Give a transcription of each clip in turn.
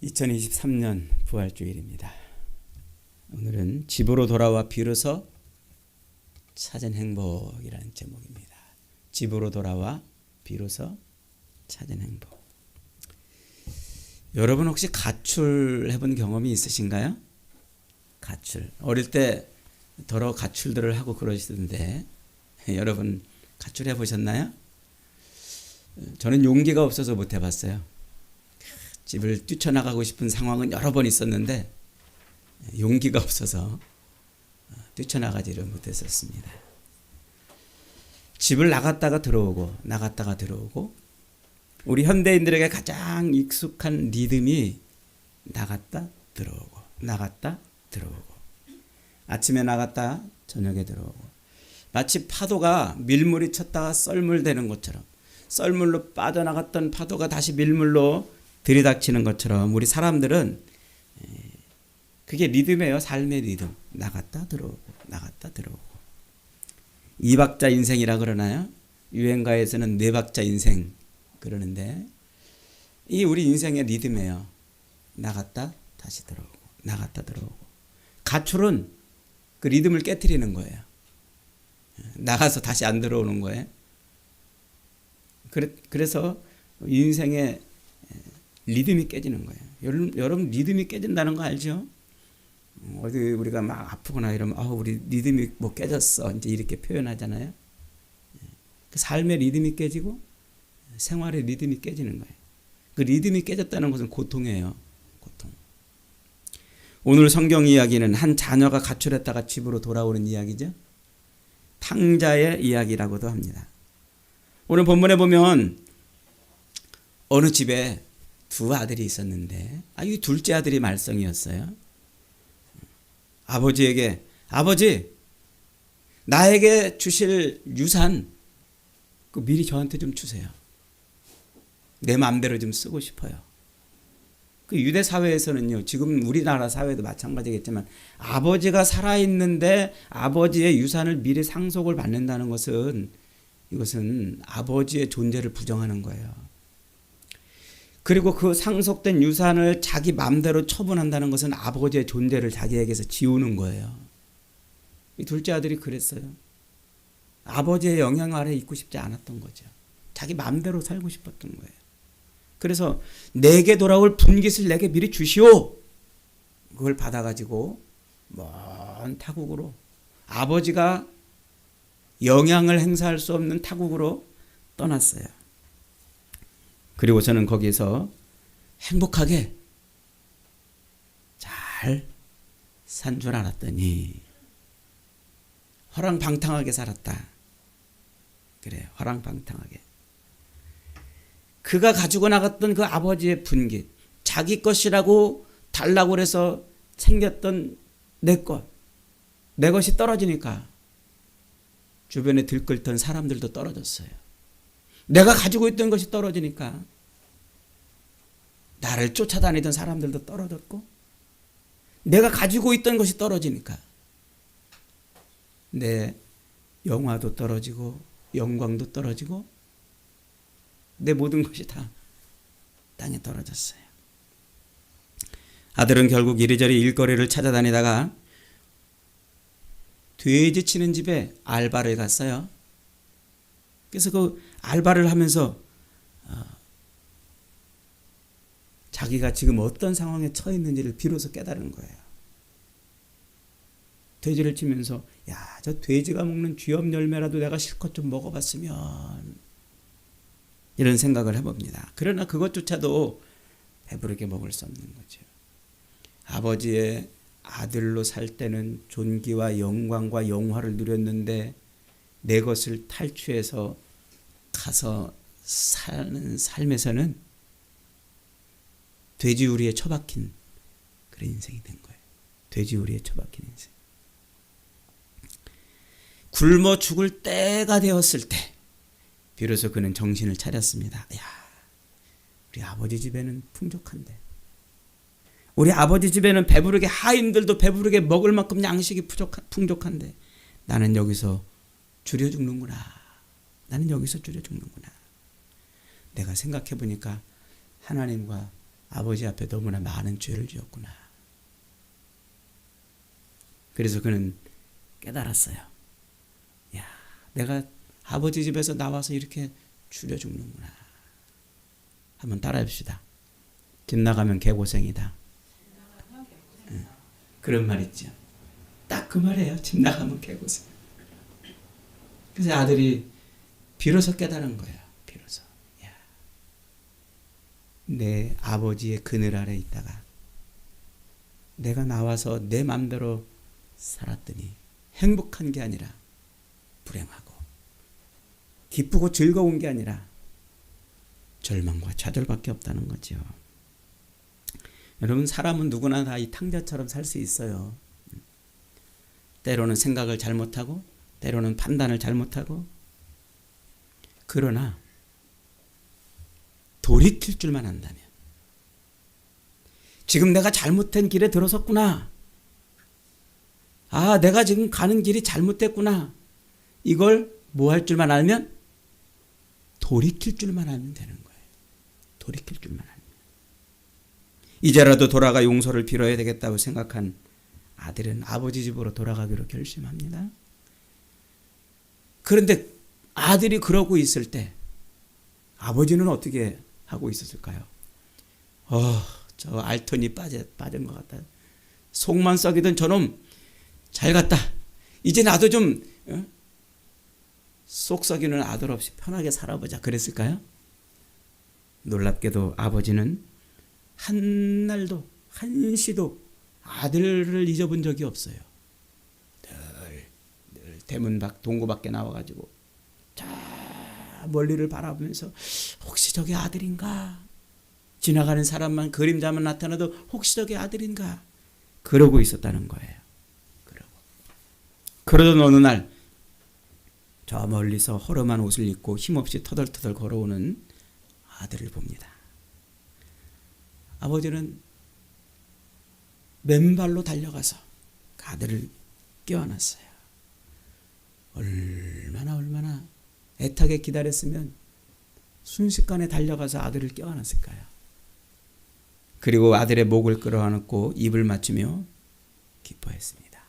2023년 부활주일입니다. 오늘은 집으로 돌아와 비로소 찾은 행복이라는 제목입니다. 집으로 돌아와 비로소 찾은 행복. 여러분 혹시 가출해본 경험이 있으신가요? 가출. 어릴 때 더러 가출들을 하고 그러시던데 여러분 가출해 보셨나요? 저는 용기가 없어서 못 해봤어요. 집을 뛰쳐나가고 싶은 상황은 여러 번 있었는데 용기가 없어서 뛰쳐나가지를 못했었습니다. 집을 나갔다가 들어오고 나갔다가 들어오고 우리 현대인들에게 가장 익숙한 리듬이 나갔다 들어오고 나갔다 들어오고 아침에 나갔다 저녁에 들어오고 마치 파도가 밀물이 쳤다가 썰물되는 것처럼 썰물로 빠져나갔던 파도가 다시 밀물로 들이닥치는 것처럼 우리 사람들은 그게 리듬이에요. 삶의 리듬. 나갔다 들어오고 나갔다 들어오고. 2박자 인생이라 그러나요? 유행가에서는 4박자 인생 그러는데 이 우리 인생의 리듬이에요. 나갔다 다시 들어오고 나갔다 들어오고. 가출은 그 리듬을 깨트리는 거예요. 나가서 다시 안 들어오는 거예요. 그래서 인생의 리듬이 깨지는 거예요. 여러분 리듬이 깨진다는 거 알죠? 어디 우리가 막 아프거나 이러면 우리 리듬이 뭐 깨졌어 이제 이렇게 표현하잖아요. 그 삶의 리듬이 깨지고 생활의 리듬이 깨지는 거예요. 그 리듬이 깨졌다는 것은 고통이에요. 고통. 오늘 성경 이야기는 한 자녀가 가출했다가 집으로 돌아오는 이야기죠. 탕자의 이야기라고도 합니다. 오늘 본문에 보면 어느 집에 2 아들이 있었는데 이 둘째 아들이 말썽이었어요. 아버지에게 아버지 나에게 주실 유산 미리 저한테 좀 주세요. 내 마음대로 좀 쓰고 싶어요. 그 유대 사회에서는요, 지금 우리나라 사회도 마찬가지겠지만 아버지가 살아있는데 아버지의 유산을 미리 상속을 받는다는 것은 이것은 아버지의 존재를 부정하는 거예요. 그리고 그 상속된 유산을 자기 마음대로 처분한다는 것은 아버지의 존재를 자기에게서 지우는 거예요. 이 둘째 아들이 그랬어요. 아버지의 영향 아래 있고 싶지 않았던 거죠. 자기 마음대로 살고 싶었던 거예요. 그래서 내게 돌아올 분깃을 내게 미리 주시오. 그걸 받아가지고 먼 타국으로 아버지가 영향을 행사할 수 없는 타국으로 떠났어요. 그리고 저는 거기서 행복하게 잘 산 줄 알았더니 허랑방탕하게 살았다. 그래요. 허랑방탕하게. 그가 가지고 나갔던 그 아버지의 분깃, 자기 것이라고 달라고 해서 챙겼던 내 것이 떨어지니까 주변에 들끓던 사람들도 떨어졌어요. 내가 가지고 있던 것이 떨어지니까 나를 쫓아다니던 사람들도 떨어졌고 내가 가지고 있던 것이 떨어지니까 내 영화도 떨어지고 영광도 떨어지고 내 모든 것이 다 땅에 떨어졌어요. 아들은 결국 이리저리 일거리를 찾아다니다가 돼지 치는 집에 알바를 갔어요. 그래서 그 알바를 하면서 자기가 지금 어떤 상황에 처해 있는지를 비로소 깨달은 거예요. 돼지를 치면서 저 돼지가 먹는 쥐염 열매라도 내가 실컷 좀 먹어봤으면 이런 생각을 해봅니다. 그러나 그것조차도 배부르게 먹을 수 없는 거죠. 아버지의 아들로 살 때는 존귀와 영광과 영화를 누렸는데 내 것을 탈취해서 가서 사는 삶에서는 돼지우리에 처박힌 그런 인생이 된 거예요. 돼지우리에 처박힌 인생. 굶어 죽을 때가 되었을 때 비로소 그는 정신을 차렸습니다. 우리 아버지 집에는 풍족한데 우리 아버지 집에는 배부르게 하인들도 배부르게 먹을 만큼 양식이 풍족한데 나는 여기서 줄여 죽는구나. 나는 여기서 줄여 죽는구나. 내가 생각해 보니까 하나님과 아버지 앞에 너무나 많은 죄를 지었구나. 그래서 그는 깨달았어요. 야, 내가 아버지 집에서 나와서 이렇게 줄여 죽는구나. 한번 따라해봅시다. 집 나가면 개고생이다. 그런 말 있죠. 딱 그 말이에요. 집 나가면 개고생. 그래서 아들이 비로소 깨달은 거예요. 비로소. 야, 내 아버지의 그늘 아래 있다가 내가 나와서 내 맘대로 살았더니 행복한 게 아니라 불행하고 기쁘고 즐거운 게 아니라 절망과 좌절밖에 없다는 거죠. 여러분, 사람은 누구나 다 이 탕자처럼 살 수 있어요. 때로는 생각을 잘못하고 때로는 판단을 잘못하고, 그러나 돌이킬 줄만 안다면, 지금 내가 잘못된 길에 들어섰구나, 아, 내가 지금 가는 길이 잘못됐구나, 이걸 뭐 할 줄만 알면, 돌이킬 줄만 알면 되는 거예요. 돌이킬 줄만 알면. 이제라도 돌아가 용서를 빌어야 되겠다고 생각한 아들은 아버지 집으로 돌아가기로 결심합니다. 그런데 아들이 그러고 있을 때 아버지는 어떻게 하고 있었을까요? 저 알턴이 빠진 것 같다. 속만 썩이던 저놈 잘 갔다. 이제 나도 좀 속 썩이는 아들 없이 편하게 살아보자. 그랬을까요? 놀랍게도 아버지는 한날도 한시도 아들을 잊어본 적이 없어요. 늘 대문 밖 동구 밖에 나와가지고 저 멀리를 바라보면서 혹시 저게 아들인가? 지나가는 사람만 그림자만 나타나도 혹시 저게 아들인가? 그러고 있었다는 거예요. 그러던 어느 날 저 멀리서 허름한 옷을 입고 힘없이 터덜터덜 걸어오는 아들을 봅니다. 아버지는 맨발로 달려가서 아들을 껴안았어요. 얼마나 애타게 기다렸으면 순식간에 달려가서 아들을 껴안았을까요? 그리고 아들의 목을 끌어안고 입을 맞추며 기뻐했습니다.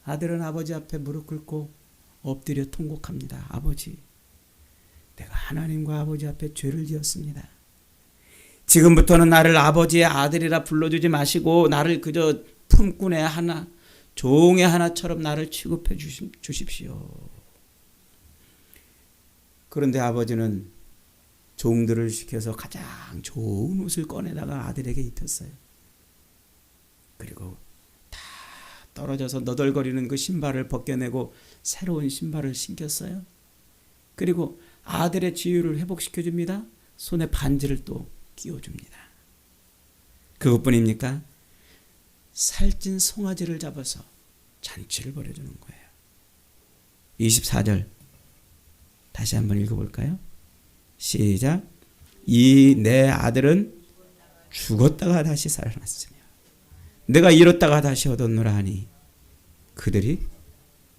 아들은 아버지 앞에 무릎 꿇고 엎드려 통곡합니다. 아버지, 내가 하나님과 아버지 앞에 죄를 지었습니다. 지금부터는 나를 아버지의 아들이라 불러주지 마시고 나를 그저 품꾼의 하나, 종의 하나처럼 나를 취급해 주십시오. 그런데 아버지는 종들을 시켜서 가장 좋은 옷을 꺼내다가 아들에게 입혔어요. 그리고 다 떨어져서 너덜거리는 그 신발을 벗겨내고 새로운 신발을 신겼어요. 그리고 아들의 지유를 회복시켜줍니다. 손에 반지를 또 끼워줍니다. 그것뿐입니까? 살찐 송아지를 잡아서 잔치를 벌여주는 거예요. 24절 다시 한번 읽어볼까요? 시작. 이 내 아들은 죽었다가 다시 살아났으며 내가 잃었다가 다시 얻었노라 하니 그들이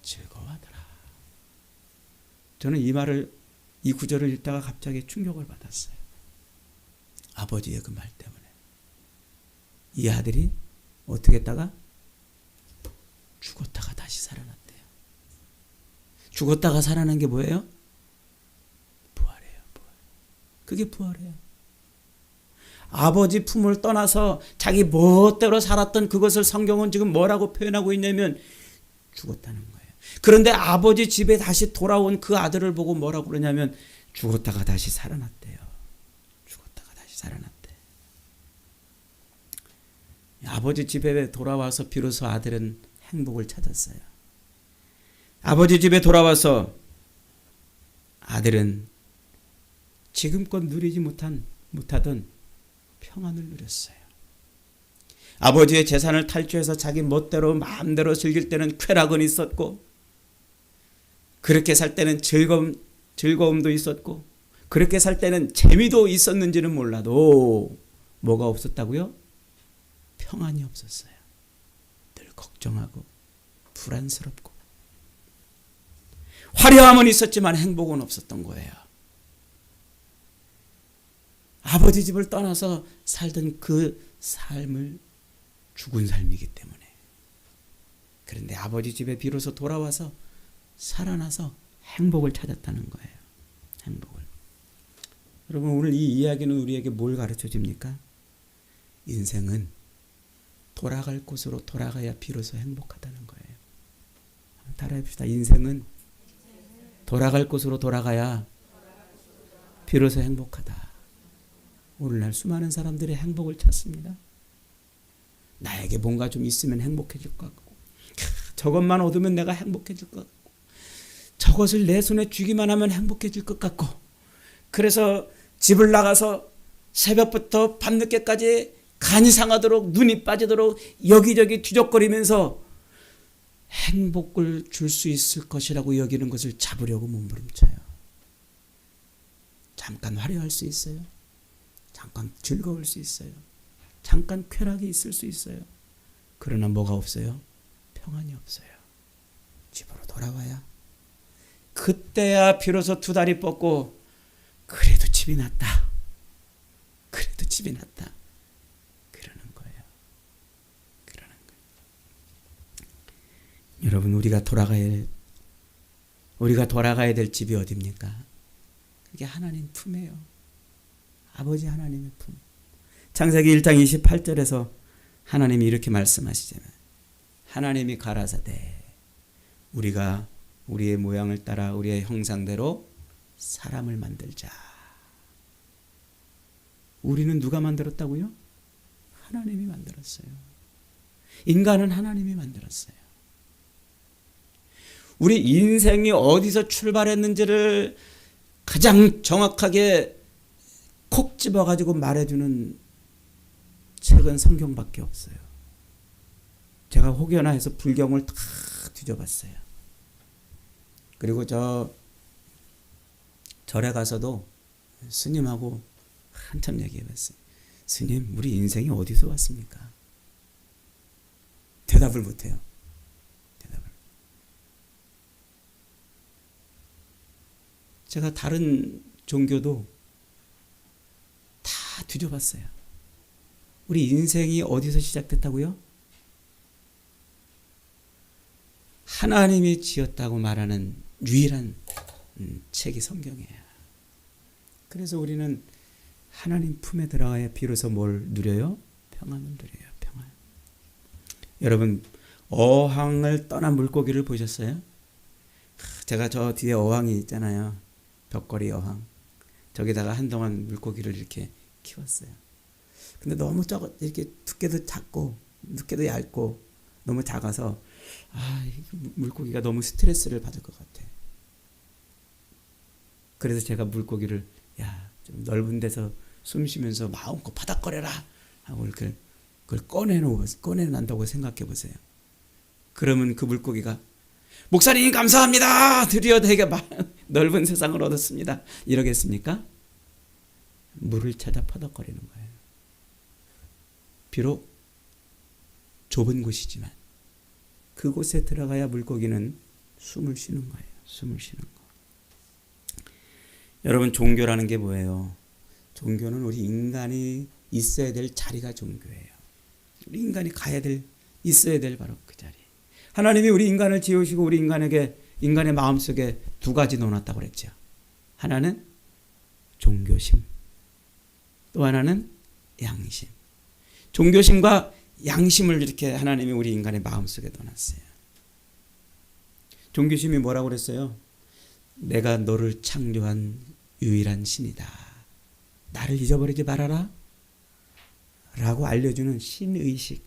즐거워하더라. 저는 이 구절을 읽다가 갑자기 충격을 받았어요. 아버지의 그 말 때문에 이 아들이 어떻게 했다가 죽었다가 다시 살아났대요. 죽었다가 살아난 게 뭐예요? 부활이에요. 부활. 그게 부활이에요. 아버지 품을 떠나서 자기 멋대로 살았던 그것을 성경은 지금 뭐라고 표현하고 있냐면 죽었다는 거예요. 그런데 아버지 집에 다시 돌아온 그 아들을 보고 뭐라고 그러냐면 죽었다가 다시 살아났대요. 죽었다가 다시 살아났대. 아버지 집에 돌아와서 비로소 아들은 행복을 찾았어요. 아버지 집에 돌아와서 아들은 지금껏 누리지 못하던 평안을 누렸어요. 아버지의 재산을 탈취해서 자기 멋대로 마음대로 즐길 때는 쾌락은 있었고, 그렇게 살 때는 즐거움도 있었고, 그렇게 살 때는 재미도 있었는지는 몰라도 뭐가 없었다고요? 평안이 없었어요. 늘 걱정하고 불안스럽고 화려함은 있었지만 행복은 없었던 거예요. 아버지 집을 떠나서 살던 그 삶을 죽은 삶이기 때문에. 그런데 아버지 집에 비로소 돌아와서 살아나서 행복을 찾았다는 거예요. 행복을. 여러분, 오늘 이 이야기는 우리에게 뭘 가르쳐 줍니까? 인생은 돌아갈 곳으로 돌아가야 비로소 행복하다는 거예요. 따라해봅시다. 인생은 돌아갈 곳으로 돌아가야 비로소 행복하다. 오늘날 수많은 사람들이 행복을 찾습니다. 나에게 뭔가 좀 있으면 행복해질 것 같고, 저것만 얻으면 내가 행복해질 것 같고, 저것을 내 손에 쥐기만 하면 행복해질 것 같고, 그래서 집을 나가서 새벽부터 밤늦게까지 간이 상하도록 눈이 빠지도록 여기저기 뒤적거리면서 행복을 줄 수 있을 것이라고 여기는 것을 잡으려고 몸부림쳐요. 잠깐 화려할 수 있어요. 잠깐 즐거울 수 있어요. 잠깐 쾌락이 있을 수 있어요. 그러나 뭐가 없어요? 평안이 없어요. 집으로 돌아와야, 그때야 비로소 두 다리 뻗고 그래도 집이 낫다. 그래도 집이 낫다. 그러는 거예요. 그러는 거예요. 여러분, 우리가 돌아가야 될 집이 어디입니까? 그게 하나님 품이에요. 아버지 하나님의 품. 창세기 1장 28절에서 하나님이 이렇게 말씀하시잖아요. 하나님이 가라사대 우리가 우리의 모양을 따라 우리의 형상대로 사람을 만들자. 우리는 누가 만들었다고요? 하나님이 만들었어요. 인간은 하나님이 만들었어요. 우리 인생이 어디서 출발했는지를 가장 정확하게 콕 집어가지고 말해주는 책은 성경밖에 없어요. 제가 혹여나 해서 불경을 다 뒤져봤어요. 그리고 절에 가서도 스님하고 한참 얘기해봤어요. 스님, 우리 인생이 어디서 왔습니까? 대답을 못해요. 제가 다른 종교도 다 뒤져봤어요. 우리 인생이 어디서 시작됐다고요? 하나님이 지었다고 말하는 유일한 책이 성경이에요. 그래서 우리는 하나님 품에 들어가야 비로소 뭘 누려요? 평안을 누려요. 평안. 여러분, 어항을 떠난 물고기를 보셨어요? 제가 저 뒤에 어항이 있잖아요. 벽걸이 어항. 저기다가 한동안 물고기를 이렇게 키웠어요. 근데 너무 이렇게 두께도 작고 두께도 얇고 너무 작아서 물고기가 너무 스트레스를 받을 것 같아. 그래서 제가 물고기를 좀 넓은 데서 숨 쉬면서 마음껏 바닥거려라 하고 그걸 꺼내난다고 생각해 보세요. 그러면 그 물고기가 목사님 감사합니다. 드디어 되게 넓은 세상을 얻었습니다. 이러겠습니까? 물을 찾아 퍼덕거리는 거예요. 비록 좁은 곳이지만 그곳에 들어가야 물고기는 숨을 쉬는 거예요. 숨을 쉬는 거. 여러분, 종교라는 게 뭐예요? 종교는 우리 인간이 있어야 될 자리가 종교예요. 우리 인간이 있어야 될 바로 그 자리. 하나님이 우리 인간을 지으시고 우리 인간의 마음속에 두 가지 넣어놨다고 그랬죠. 하나는 종교심, 또 하나는 양심. 종교심과 양심을 이렇게 하나님이 우리 인간의 마음속에 넣어놨어요. 종교심이 뭐라고 그랬어요? 내가 너를 창조한 유일한 신이다. 나를 잊어버리지 말아라. 라고 알려주는 신의식.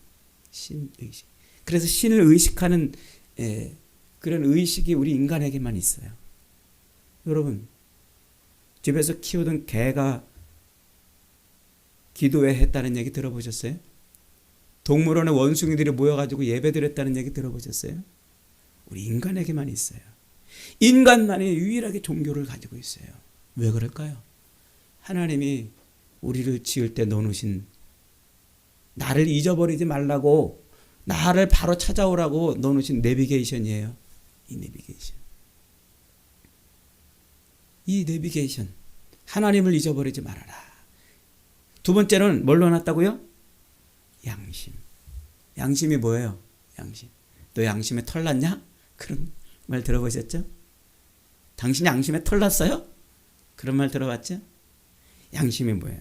그래서 신을 의식하는 그런 의식이 우리 인간에게만 있어요. 여러분, 집에서 키우던 개가 기도회 했다는 얘기 들어보셨어요? 동물원의 원숭이들이 모여가지고 예배드렸다는 얘기 들어보셨어요? 우리 인간에게만 있어요. 인간만이 유일하게 종교를 가지고 있어요. 왜 그럴까요? 하나님이 우리를 지을 때 넣어놓으신, 나를 잊어버리지 말라고, 나를 바로 찾아오라고 넣어놓으신 내비게이션이에요. 이 내비게이션. 하나님을 잊어버리지 말아라. 두 번째는 뭘 넣어놨다고요? 양심. 양심이 뭐예요? 양심. 너 양심에 털 났냐? 그런 말 들어보셨죠? 당신 양심에 털 났어요? 그런 말 들어봤죠? 양심이 뭐예요?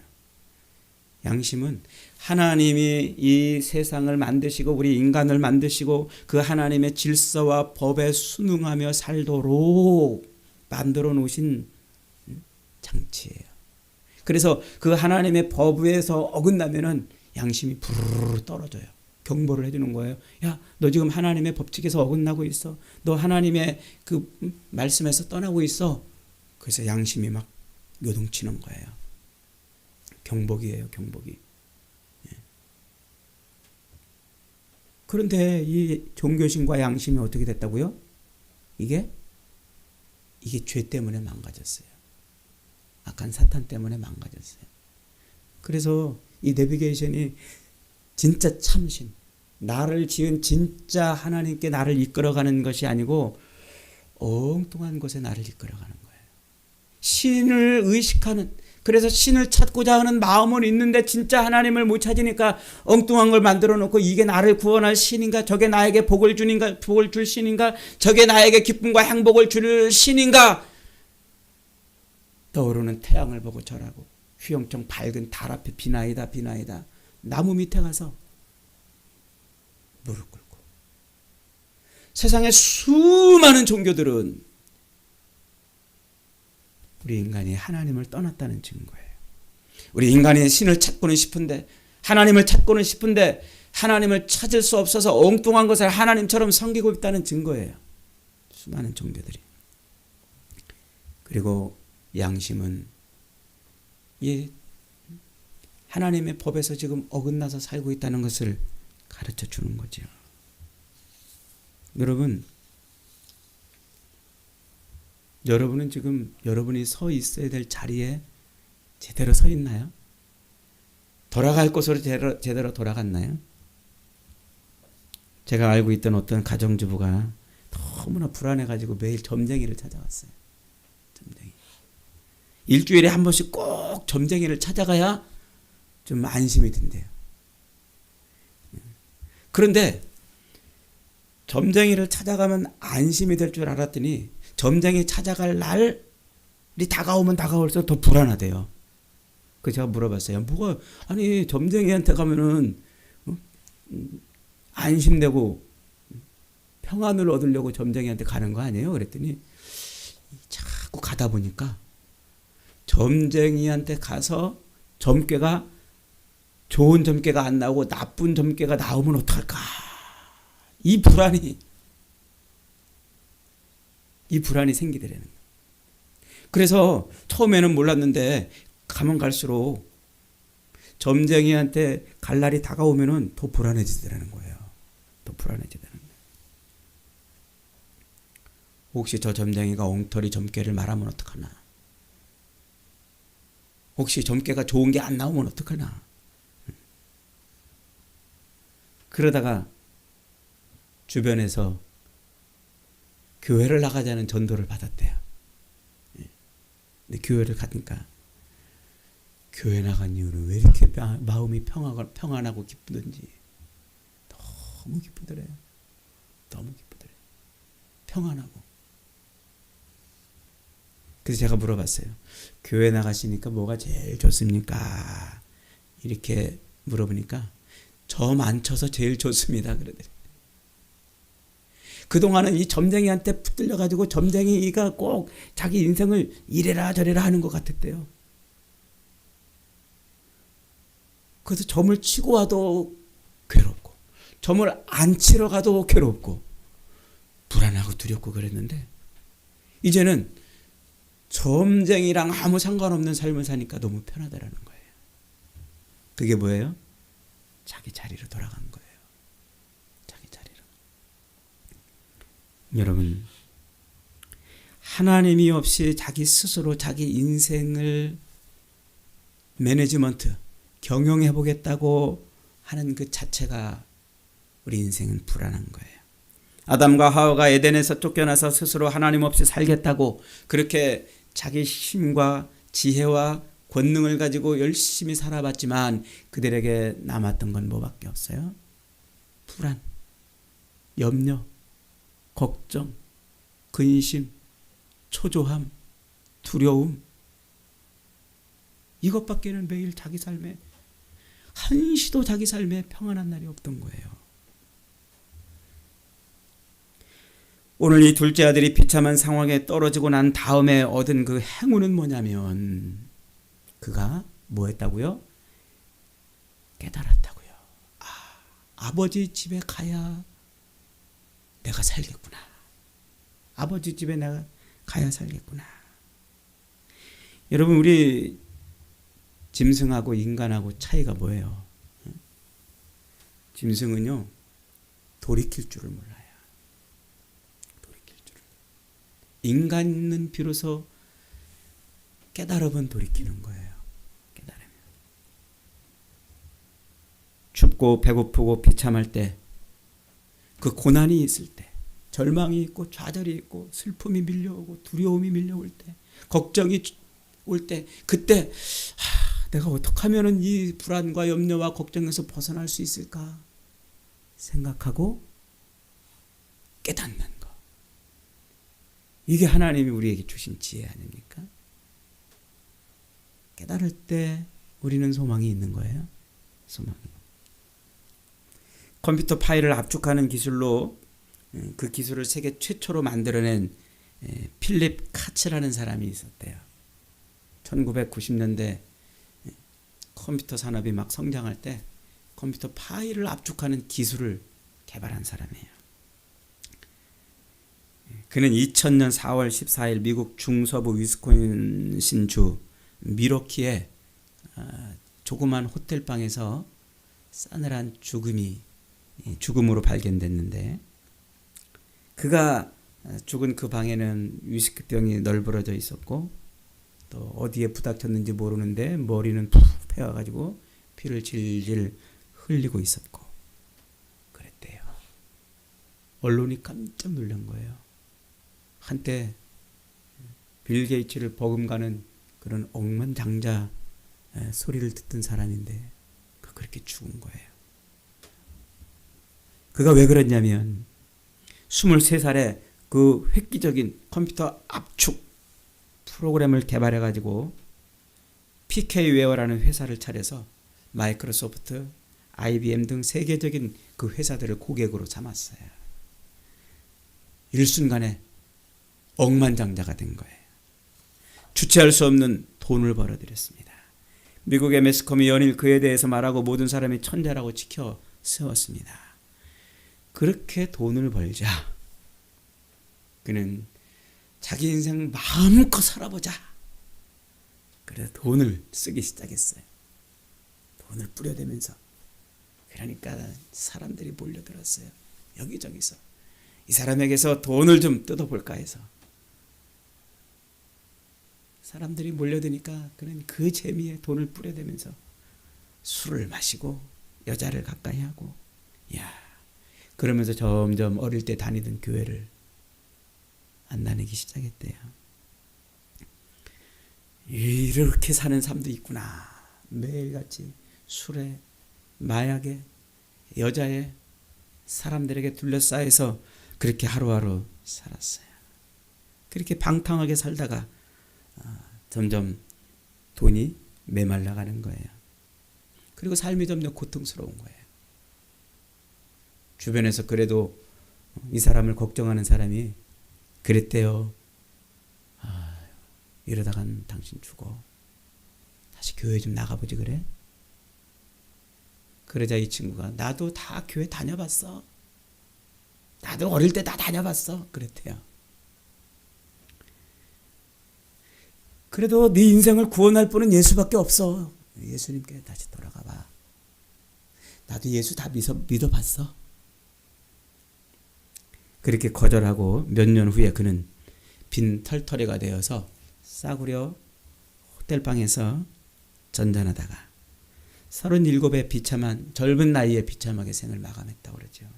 양심은 하나님이 이 세상을 만드시고 우리 인간을 만드시고 그 하나님의 질서와 법에 순응하며 살도록 만들어 놓으신 장치예요. 그래서 그 하나님의 법에서 어긋나면은 양심이 부르르 떨어져요. 경보를 해주는 거예요. 야, 너 지금 하나님의 법칙에서 어긋나고 있어. 너 하나님의 그 말씀에서 떠나고 있어. 그래서 양심이 막 요동치는 거예요. 경복이에요, 경복이. 그런데 이 종교심과 양심이 어떻게 됐다고요? 이게 죄 때문에 망가졌어요. 악한 사탄 때문에 망가졌어요. 그래서 이 내비게이션이 진짜 참신, 나를 지은 진짜 하나님께 나를 이끌어가는 것이 아니고 엉뚱한 곳에 나를 이끌어가는 거예요. 신을 의식하는, 그래서 신을 찾고자 하는 마음은 있는데 진짜 하나님을 못 찾으니까 엉뚱한 걸 만들어 놓고 이게 나를 구원할 신인가? 저게 나에게 복을 줄 신인가? 저게 나에게 기쁨과 행복을 줄 신인가? 떠오르는 태양을 보고 절하고 휘영청 밝은 달 앞에 비나이다 나무 밑에 가서 무릎 꿇고. 세상의 수많은 종교들은 우리 인간이 하나님을 떠났다는 증거예요. 우리 인간이 신을 찾고는 싶은데, 하나님을 찾고는 싶은데 하나님을 찾을 수 없어서 엉뚱한 것을 하나님처럼 섬기고 있다는 증거예요. 수많은 종교들이. 그리고 양심은 이 하나님의 법에서 지금 어긋나서 살고 있다는 것을 가르쳐 주는 거죠. 여러분은 지금 여러분이 서 있어야 될 자리에 제대로 서 있나요? 돌아갈 곳으로 제대로 돌아갔나요? 제가 알고 있던 어떤 가정주부가 너무나 불안해가지고 매일 점쟁이를 찾아왔어요. 점쟁이. 일주일에 한 번씩 꼭 점쟁이를 찾아가야 좀 안심이 든대요. 그런데 점쟁이를 찾아가면 안심이 될 줄 알았더니 점쟁이 찾아갈 날이 다가오면 다가올수록 더 불안하대요. 그래서 제가 물어봤어요. 아니 점쟁이한테 가면은 안심되고 평안을 얻으려고 점쟁이한테 가는 거 아니에요? 그랬더니 자꾸 가다 보니까 점쟁이한테 가서 점괘가 좋은 점괘가 안 나오고 나쁜 점괘가 나오면 어떡할까? 이 불안이 생기더라는 거예요. 그래서 처음에는 몰랐는데 가면 갈수록 점쟁이한테 갈 날이 다가오면은 더 불안해지더라는 거예요. 더 불안해지더라는 거예요. 혹시 저 점쟁이가 엉터리 점괘를 말하면 어떡하나? 혹시 점괘가 좋은 게 안 나오면 어떡하나? 그러다가 주변에서 교회를 나가자는 전도를 받았대요. 근데 교회를 가니까 교회 나간 이유는 왜 이렇게 마음이 평안하고 기쁘든지 너무 기쁘더래요. 너무 기쁘더래요. 평안하고. 그래서 제가 물어봤어요. 교회 나가시니까 뭐가 제일 좋습니까? 이렇게 물어보니까 점 안 쳐서 제일 좋습니다. 그러더래요. 그동안은 이 점쟁이한테 붙들려가지고 점쟁이가 꼭 자기 인생을 이래라 저래라 하는 것 같았대요. 그래서 점을 치고 와도 괴롭고 점을 안 치러 가도 괴롭고 불안하고 두렵고 그랬는데 이제는 점쟁이랑 아무 상관없는 삶을 사니까 너무 편하다라는 거예요. 그게 뭐예요? 자기 자리로 돌아간 거예요. 자기 자리로. 여러분, 하나님이 없이 자기 스스로 자기 인생을 매니지먼트, 경영해 보겠다고 하는 그 자체가 우리 인생은 불안한 거예요. 아담과 하와가 에덴에서 쫓겨나서 스스로 하나님 없이 살겠다고 그렇게 자기 힘과 지혜와 권능을 가지고 열심히 살아봤지만 그들에게 남았던 건 뭐밖에 없어요? 불안, 염려, 걱정, 근심, 초조함, 두려움. 이것밖에는 매일 자기 삶에 한시도 자기 삶에 평안한 날이 없던 거예요. 오늘 이 둘째 아들이 비참한 상황에 떨어지고 난 다음에 얻은 그 행운은 뭐냐면 그가 뭐 했다고요? 깨달았다고요. 아버지 집에 가야 내가 살겠구나. 아버지 집에 내가 가야 살겠구나. 여러분, 우리 짐승하고 인간하고 차이가 뭐예요? 짐승은요, 돌이킬 줄을 몰라요. 돌이킬 줄을. 인간은 비로소 깨달으면 돌이키는 거예요. 깨달으면. 춥고 배고프고 비참할 때, 그 고난이 있을 때, 절망이 있고 좌절이 있고 슬픔이 밀려오고 두려움이 밀려올 때, 걱정이 올 때, 그때 내가 어떻게 하면 이 불안과 염려와 걱정에서 벗어날 수 있을까 생각하고 깨닫는 것. 이게 하나님이 우리에게 주신 지혜 아닙니까? 깨달을 때 우리는 소망이 있는 거예요. 소망이. 컴퓨터 파일을 압축하는 기술로 그 기술을 세계 최초로 만들어낸 필립 카츠라는 사람이 있었대요. 1990년대 컴퓨터 산업이 막 성장할 때 컴퓨터 파일을 압축하는 기술을 개발한 사람이에요. 그는 2000년 4월 14일 미국 중서부 위스콘신주 미러키의 조그만 호텔방에서 싸늘한 죽음으로 발견됐는데, 그가 죽은 그 방에는 위스키병이 널브러져 있었고 또 어디에 부닥쳤는지 모르는데 머리는 푹 패와가지고 피를 질질 흘리고 있었고 그랬대요. 언론이 깜짝 놀란 거예요. 한때 빌 게이츠를 버금가는 그런 억만장자 소리를 듣던 사람인데 그렇게 죽은 거예요. 그가 왜 그랬냐면 23살에 그 획기적인 컴퓨터 압축 프로그램을 개발해가지고 PK웨어라는 회사를 차려서 마이크로소프트, IBM 등 세계적인 그 회사들을 고객으로 삼았어요. 일순간에 억만장자가 된 거예요. 주체할 수 없는 돈을 벌어들였습니다. 미국의 매스컴이 연일 그에 대해서 말하고 모든 사람이 천재라고 지켜 세웠습니다. 그렇게 돈을 벌자 그는 자기 인생 마음껏 살아보자. 그래서 돈을 쓰기 시작했어요. 돈을 뿌려대면서. 그러니까 사람들이 몰려들었어요. 여기저기서. 이 사람에게서 돈을 좀 뜯어볼까 해서. 사람들이 몰려드니까 그는 그 재미에 돈을 뿌려대면서 술을 마시고 여자를 가까이 하고, 그러면서 점점 어릴 때 다니던 교회를 안 다니기 시작했대요. 이렇게 사는 사람도 있구나. 매일같이 술에, 마약에, 여자에, 사람들에게 둘러싸여서 그렇게 하루하루 살았어요. 그렇게 방탕하게 살다가 점점 돈이 메말라가는 거예요. 그리고 삶이 점점 고통스러운 거예요. 주변에서 그래도 이 사람을 걱정하는 사람이 그랬대요. 이러다간 당신 죽어. 다시 교회 좀 나가보지 그래? 그러자 이 친구가 나도 다 교회 다녀봤어. 나도 어릴 때 다 다녀봤어. 그랬대요. 그래도 네 인생을 구원할 분은 예수밖에 없어. 예수님께 다시 돌아가 봐. 나도 예수 다 믿어봤어. 그렇게 거절하고 몇 년 후에 그는 빈 털터리가 되어서 싸구려 호텔방에서 전전하다가 37의 비참한 젊은 나이에 비참하게 생을 마감했다고 그러죠.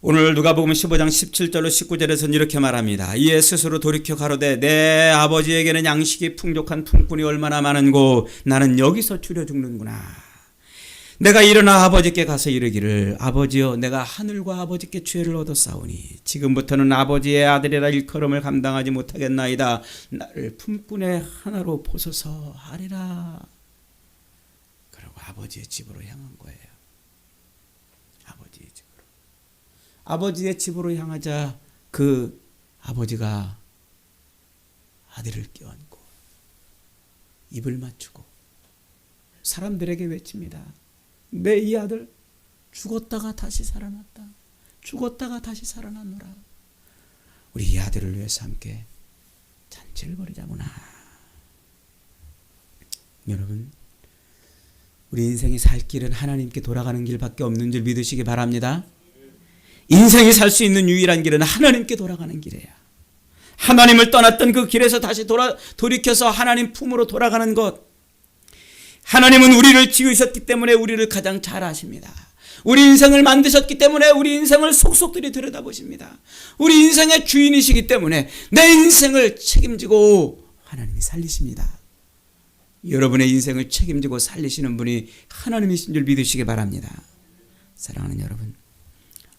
오늘 누가복음 15장 17절로 19절에서는 이렇게 말합니다. 이에 스스로 돌이켜 가로되 내 아버지에게는 양식이 풍족한 품꾼이 얼마나 많은고 나는 여기서 줄여 죽는구나. 내가 일어나 아버지께 가서 이르기를 아버지여 내가 하늘과 아버지께 죄를 얻었사오니 지금부터는 아버지의 아들이라 일컬음을 감당하지 못하겠나이다. 나를 품꾼의 하나로 보소서 하리라. 그리고 아버지의 집으로 향한 거예요. 아버지의 집으로. 아버지의 집으로 향하자 그 아버지가 아들을 껴안고 입을 맞추고 사람들에게 외칩니다. 내 이 아들 죽었다가 다시 살아났다. 죽었다가 다시 살아났노라. 우리 이 아들을 위해서 함께 잔치를 벌이자구나. 여러분, 우리 인생이 살 길은 하나님께 돌아가는 길밖에 없는 줄 믿으시기 바랍니다. 인생이 살 수 있는 유일한 길은 하나님께 돌아가는 길이에요. 하나님을 떠났던 그 길에서 다시 돌이켜서 하나님 품으로 돌아가는 것. 하나님은 우리를 지으셨기 때문에 우리를 가장 잘 아십니다. 우리 인생을 만드셨기 때문에 우리 인생을 속속들이 들여다보십니다. 우리 인생의 주인이시기 때문에 내 인생을 책임지고 하나님이 살리십니다. 여러분의 인생을 책임지고 살리시는 분이 하나님이신 줄 믿으시기 바랍니다. 사랑하는 여러분,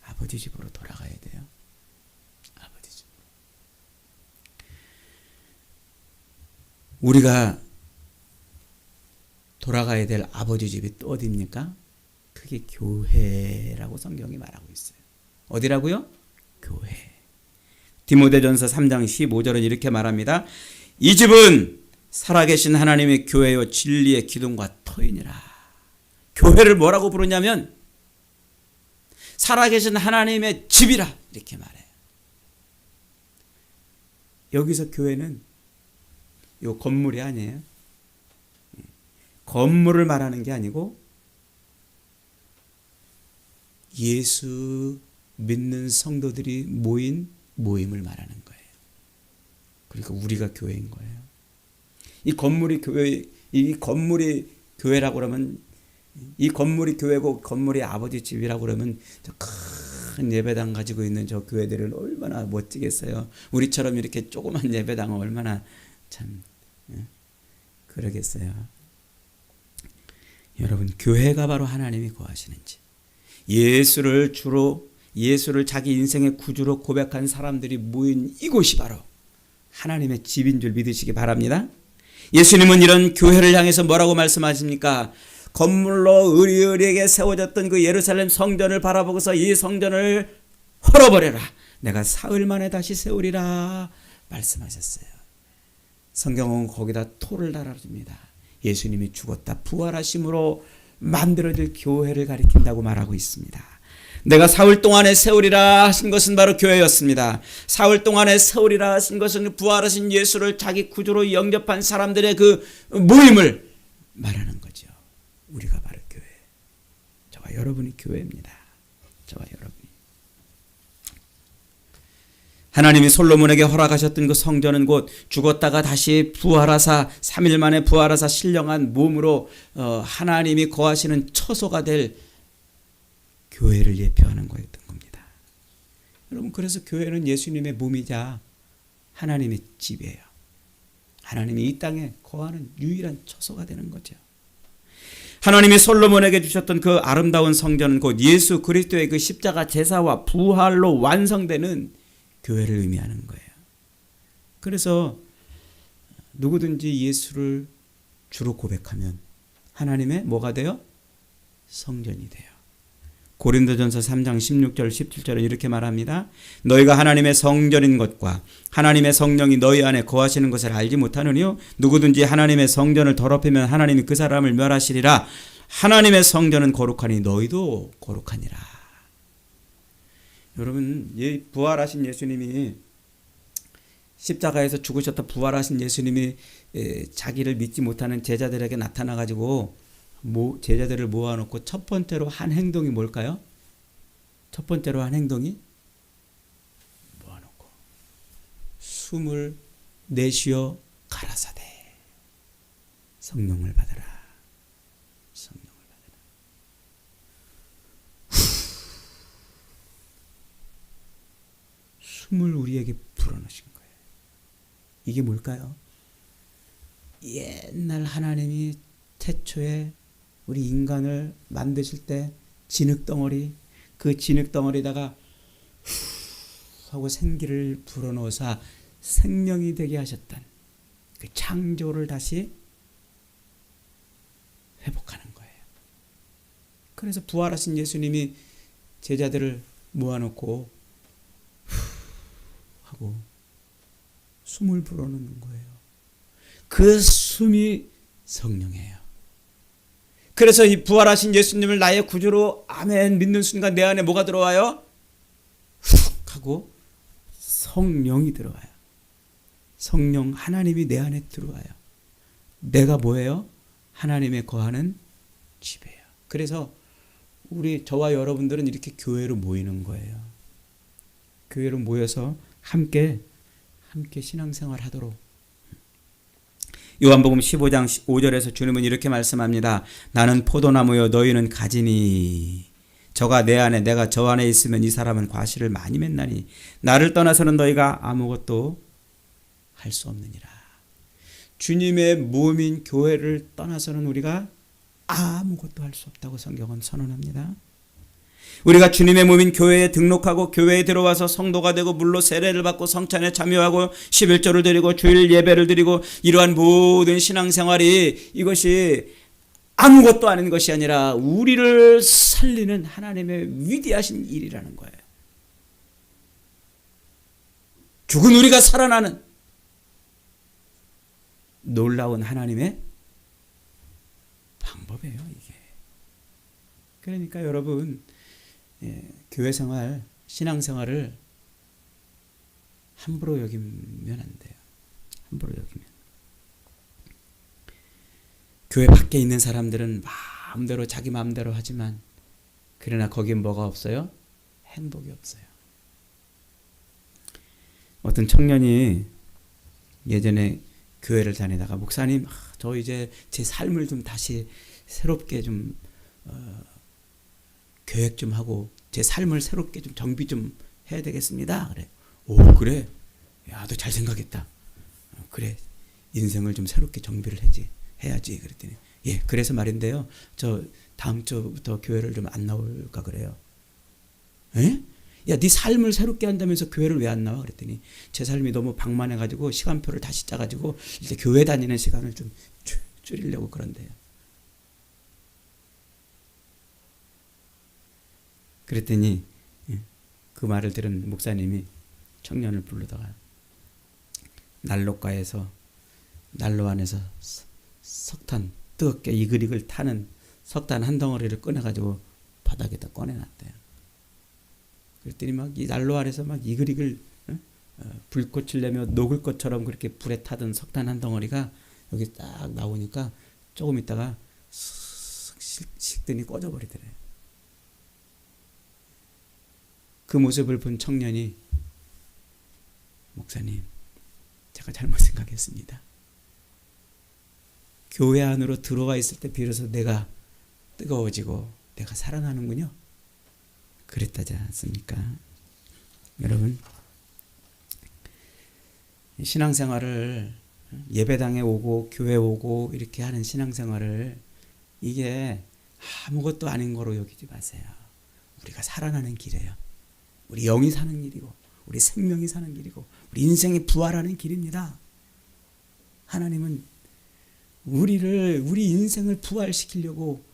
아버지 집으로 돌아가야 돼요. 아버지 집으로. 우리가 돌아가야 될 아버지 집이 또 어디입니까? 그게 교회라고 성경이 말하고 있어요. 어디라고요? 교회. 디모데전서 3장 15절은 이렇게 말합니다. 이 집은 살아계신 하나님의 교회요 진리의 기둥과 터이니라. 교회를 뭐라고 부르냐면 살아계신 하나님의 집이라 이렇게 말해요. 여기서 교회는 요 건물이 아니에요. 건물을 말하는 게 아니고 예수 믿는 성도들이 모인 모임을 말하는 거예요. 그러니까 우리가 교회인 거예요. 이 건물이 교회라고 그러면 이 건물이 교회고 건물이 아버지 집이라고 그러면 저 큰 예배당 가지고 있는 저 교회들은 얼마나 멋지겠어요. 우리처럼 이렇게 조그만 예배당은 얼마나 참 그러겠어요. 여러분, 교회가 바로 하나님이 거하시는 집. 예수를 자기 인생의 구주로 고백한 사람들이 모인 이곳이 바로 하나님의 집인 줄 믿으시기 바랍니다. 예수님은 이런 교회를 향해서 뭐라고 말씀하십니까? 건물로 으리으리하게 세워졌던 그 예루살렘 성전을 바라보고서 이 성전을 헐어버려라. 내가 사흘 만에 다시 세우리라 말씀하셨어요. 성경은 거기다 토를 달아줍니다. 예수님이 죽었다 부활하심으로 만들어질 교회를 가리킨다고 말하고 있습니다. 내가 사흘 동안에 세우리라 하신 것은 바로 교회였습니다. 사흘 동안에 세우리라 하신 것은 부활하신 예수를 자기 구주로 영접한 사람들의 그 모임을 말하는 거죠. 우리가 바로 교회. 저와 여러분이 교회입니다. 저와 여러분이. 하나님이 솔로몬에게 허락하셨던 그 성전은 곧 죽었다가 다시 부활하사 3일 만에 부활하사 신령한 몸으로 하나님이 거하시는 처소가 될 교회를 예표하는 거였던 겁니다. 여러분, 그래서 교회는 예수님의 몸이자 하나님의 집이에요. 하나님이 이 땅에 거하는 유일한 처소가 되는 거죠. 하나님이 솔로몬에게 주셨던 그 아름다운 성전은 곧 예수 그리스도의 그 십자가 제사와 부활로 완성되는 교회를 의미하는 거예요. 그래서 누구든지 예수를 주로 고백하면 하나님의 뭐가 돼요? 성전이 돼요. 고린도전서 3장 16절 17절은 이렇게 말합니다. 너희가 하나님의 성전인 것과 하나님의 성령이 너희 안에 거하시는 것을 알지 못하느뇨? 누구든지 하나님의 성전을 더럽히면 하나님이 그 사람을 멸하시리라. 하나님의 성전은 거룩하니 너희도 거룩하니라. 여러분, 부활하신 예수님이 십자가에서 죽으셨다 부활하신 예수님이 자기를 믿지 못하는 제자들에게 나타나가지고 제자들을 모아놓고 첫 번째로 한 행동이 뭘까요? 첫 번째로 한 행동이 모아놓고 숨을 내쉬어 가라사대 성령을 받아라. 성령을 받아라. 숨을 우리에게 불어넣으신 거예요. 이게 뭘까요? 옛날 하나님이 태초에 우리 인간을 만드실 때 진흙덩어리, 그 진흙덩어리다가 후 하고 생기를 불어넣어서 생명이 되게 하셨던 그 창조를 다시 회복하는 거예요. 그래서 부활하신 예수님이 제자들을 모아놓고 후 하고 숨을 불어넣는 거예요. 그 숨이 성령이에요. 그래서 이 부활하신 예수님을 나의 구주로 아멘 믿는 순간 내 안에 뭐가 들어와요? 훅 하고 성령이 들어와요. 성령 하나님이 내 안에 들어와요. 내가 뭐예요? 하나님의 거하는 집이에요. 그래서 저와 여러분들은 이렇게 교회로 모이는 거예요. 교회로 모여서 함께 신앙생활 하도록. 요한복음 15장 5절에서 주님은 이렇게 말씀합니다. 나는 포도나무요 너희는 가지니 저가 내 안에 내가 저 안에 있으면 이 사람은 과실을 많이 맺나니 나를 떠나서는 너희가 아무것도 할 수 없느니라. 주님의 몸인 교회를 떠나서는 우리가 아무것도 할 수 없다고 성경은 선언합니다. 우리가 주님의 몸인 교회에 등록하고 교회에 들어와서 성도가 되고 물로 세례를 받고 성찬에 참여하고 11조를 드리고 주일 예배를 드리고 이러한 모든 신앙생활이 이것이 아무것도 아닌 것이 아니라 우리를 살리는 하나님의 위대하신 일이라는 거예요. 죽은 우리가 살아나는 놀라운 하나님의 방법이에요, 이게. 그러니까 여러분, 교회 생활, 신앙 생활을 함부로 여기면 안 돼요. 함부로 여기면. 교회 밖에 있는 사람들은 마음대로 자기 마음대로 하지만 그러나 거긴 뭐가 없어요? 행복이 없어요. 어떤 청년이 예전에 교회를 다니다가 목사님, 저 이제 제 삶을 좀 다시 새롭게 좀 계획 좀 하고 제 삶을 새롭게 좀 정비 좀 해야 되겠습니다. 그래. 오, 그래. 야, 너 잘 생각했다. 그래. 인생을 좀 새롭게 정비를 해야지. 그랬더니 예, 그래서 말인데요. 저 다음 주부터 교회를 좀 안 나올까 그래요. 에? 야, 네 삶을 새롭게 한다면서 교회를 왜 안 나와? 그랬더니 제 삶이 너무 방만해가지고 시간표를 다시 짜가지고 이제 교회 다니는 시간을 좀 줄이려고 그런대요. 그랬더니 그 말을 들은 목사님이 청년을 부르다가 난로가에서 난로 안에서 석탄 뜨겁게 이글이글 타는 석탄 한 덩어리를 꺼내가지고 바닥에다 꺼내놨대요. 그랬더니 막 이 난로 아래서 막 이글이글 불꽃을 내며 녹을 것처럼 그렇게 불에 타던 석탄 한 덩어리가 여기 딱 나오니까 조금 있다가 식더니 꺼져버리더래요. 그 모습을 본 청년이 목사님, 제가 잘못 생각했습니다. 교회 안으로 들어와 있을 때 비로소 내가 뜨거워지고 내가 살아나는군요. 그랬다지 않습니까? 여러분, 신앙생활을 예배당에 오고 교회 오고 이렇게 하는 신앙생활을 이게 아무것도 아닌 거로 여기지 마세요. 우리가 살아나는 길이에요. 우리 영이 사는 길이고 우리 생명이 사는 길이고 우리 인생이 부활하는 길입니다. 하나님은 우리 인생을 부활시키려고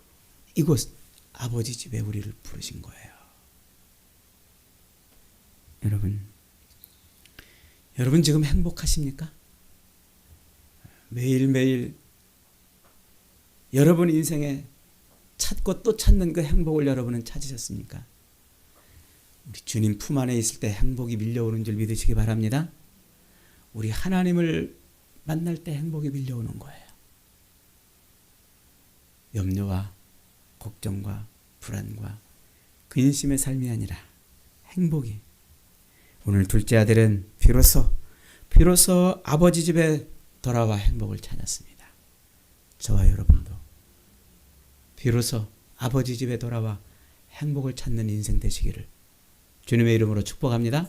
이곳 아버지 집에 우리를 부르신 거예요. 여러분 지금 행복하십니까? 매일매일 여러분 인생에 찾고 또 찾는 그 행복을 여러분은 찾으셨습니까? 우리 주님 품 안에 있을 때 행복이 밀려오는 줄 믿으시기 바랍니다. 우리 하나님을 만날 때 행복이 밀려오는 거예요. 염려와 걱정과 불안과 근심의 삶이 아니라 행복이. 오늘 둘째 아들은 비로소 아버지 집에 돌아와 행복을 찾았습니다. 저와 여러분도 비로소 아버지 집에 돌아와 행복을 찾는 인생 되시기를 주님의 이름으로 축복합니다.